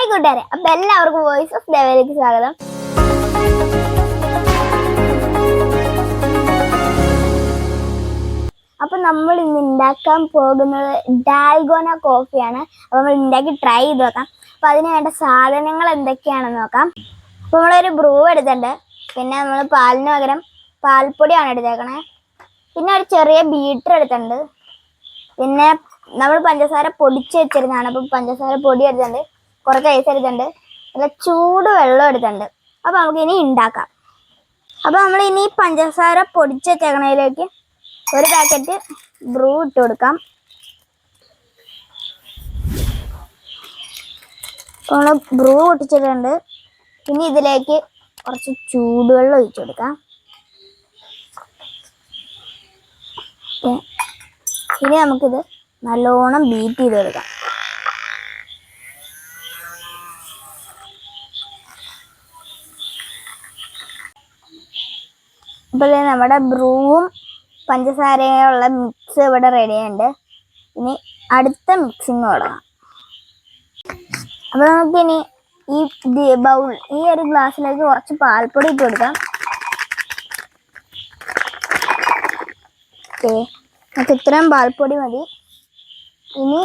Hi കൂട്ടുകാരെ, അപ്പൊ എല്ലാവർക്കും വോയിസ് ഓഫ് ദേവയിലേക്ക് സ്വാഗതം. അപ്പൊ നമ്മൾ ഇന്ന് ഉണ്ടാക്കാൻ പോകുന്നത് ഡാൽഗോന കോഫിയാണ്. അപ്പൊ നമ്മൾ ഉണ്ടാക്കി ട്രൈ ചെയ്ത് നോക്കാം. അപ്പൊ അതിന് വേണ്ട സാധനങ്ങൾ എന്തൊക്കെയാണെന്ന് നോക്കാം. അപ്പൊ നമ്മളൊരു ബ്രൂ എടുത്തിട്ടുണ്ട്. പിന്നെ നമ്മൾ പാലിന് പകരം പാൽപ്പൊടിയാണ് എടുത്തേക്കണേ. പിന്നെ ഒരു ചെറിയ ബീറ്റർ എടുത്തിട്ടുണ്ട്. പിന്നെ നമ്മൾ പഞ്ചസാര പൊടിച്ച് വെച്ചിരുന്നതാണ്. അപ്പം പഞ്ചസാര പൊടി എടുത്തിട്ടുണ്ട്, കുറച്ച് ഐസ് എടുത്തിട്ടുണ്ട്, നല്ല ചൂട് വെള്ളം എടുത്തിട്ടുണ്ട്. അപ്പം നമുക്ക് ഇനി ഉണ്ടാക്കാം. അപ്പം നമ്മൾ ഇനി പഞ്ചസാര പൊടിച്ച് വെച്ചേക്കണതിലേക്ക് ഒരു പാക്കറ്റ് ബ്രൂ ഇട്ട് കൊടുക്കാം. അപ്പോൾ നമ്മൾ ബ്രൂ പൊട്ടിച്ചിട്ടുണ്ട്. ഇനി ഇതിലേക്ക് കുറച്ച് ചൂടുവെള്ളം ഒഴിച്ചു കൊടുക്കാം. ഇനി നമുക്കിത് നല്ലോണം ബീറ്റ് ചെയ്ത് കൊടുക്കാം. അപ്പോൾ നമ്മുടെ ബ്രൂവും പഞ്ചസാരയുള്ള മിക്സ് ഇവിടെ റെഡിയുണ്ട്. ഇനി അടുത്ത മിക്സിങ് തുടങ്ങാം. അപ്പോൾ നമുക്കിനി ഈ ബൗൾ ഈ ഒരു ഗ്ലാസ്സിലേക്ക് കുറച്ച് പാൽപ്പൊടി ഇട്ട് കൊടുക്കാം. ഓക്കെ, നമുക്ക് ഇത്രയും പാൽപ്പൊടി മതി. ഇനി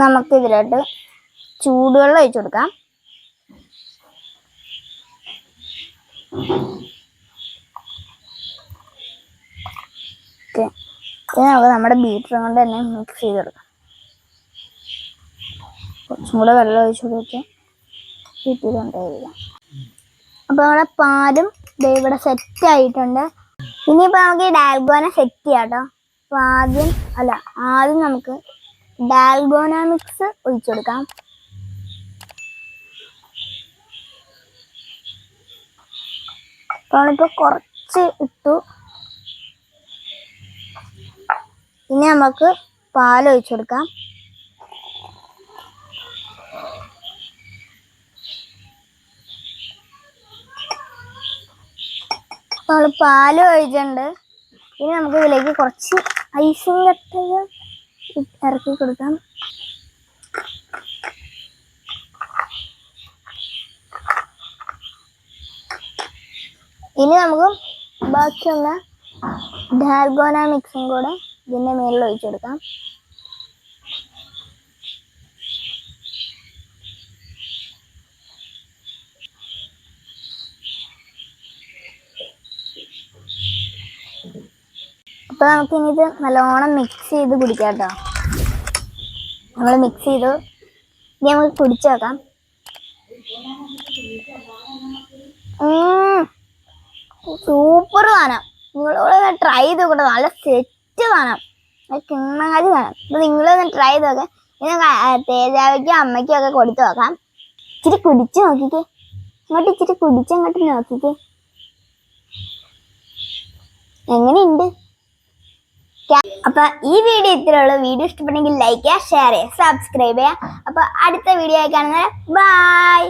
നമുക്കിതിലോട്ട് ചൂടുവെള്ളം ഒഴിച്ചു കൊടുക്കാം. ഓക്കെ, ഇനി നമുക്ക് നമ്മുടെ ബീറ്റർ കൊണ്ട് തന്നെ മിക്സ് ചെയ്ത് കൊടുക്കാം. കുറച്ചും കൂടെ വെള്ളം ഒഴിച്ചു കൊടുത്ത് ബീറ്റ് ചെയ്തുകൊണ്ടേയിരിക്കാം. അപ്പോൾ നമ്മുടെ പാലും ഇവിടെ സെറ്റ് ആയിട്ടുണ്ട്. ഇനിയിപ്പോൾ നമുക്ക് ഈ ഡാൽഗോന സെറ്റ് ചെയ്യാം കേട്ടോ. അപ്പോൾ ആദ്യം നമുക്ക് ഡാൽഗോന മിക്സ് ഒഴിച്ചു കൊടുക്കാം. അപ്പോൾ നമ്മളിപ്പോൾ കുറച്ച് ഇട്ടു. ഇനി നമുക്ക് പാൽ ഒഴിച്ചു കൊടുക്കാം. നമ്മൾ പാല് ഒഴിച്ചിട്ടുണ്ട്. ഇനി നമുക്ക് ഇതിലേക്ക് കുറച്ച് ഐസിങ് കട്ടകൾ ഇറക്കി കൊടുക്കാം. ഇനി നമുക്ക് ബാക്കിയുള്ള ഡാൽഗോന മിക്സും കൂടെ ഇതിൻ്റെ മേളിൽ ഒഴിച്ചു കൊടുക്കാം. അപ്പോൾ നമുക്കിനി ഇത് നല്ലോണം മിക്സ് ചെയ്ത് കുടിക്കാം കേട്ടോ. നമ്മൾ മിക്സ് ചെയ്തു. ഇനി നമുക്ക് കുടിച്ചു നോക്കാം. സൂപ്പർ സാധനം. നിങ്ങളോട് ട്രൈ ചെയ്ത് നോക്കട്ടെ. നല്ല സെറ്റ് സാധനം, കിണ്ണാതി സാധനം. അപ്പോൾ നിങ്ങളൊന്ന് ട്രൈ ചെയ്ത് നോക്കാം. ഇനി തേജാവയ്ക്കും അമ്മയ്ക്കും ഒക്കെ കൊടുത്തു നോക്കാം. ഇച്ചിരി കുടിച്ച് നോക്കിക്കേ. ഇച്ചിരി കുടിച്ചങ്ങോട്ട് നോക്കിക്കേ എങ്ങനെയുണ്ട്. അപ്പൊ ഈ വീഡിയോ ഇത്രയുള്ളൂ. വീഡിയോ ഇഷ്ടപ്പെട്ടെങ്കിൽ ലൈക്ക് ചെയ്യുക, ഷെയർ ചെയ്യുക, സബ്സ്ക്രൈബ് ചെയ്യുക. അപ്പൊ അടുത്ത വീഡിയോ ആയി കാണുന്നത്. ബൈ.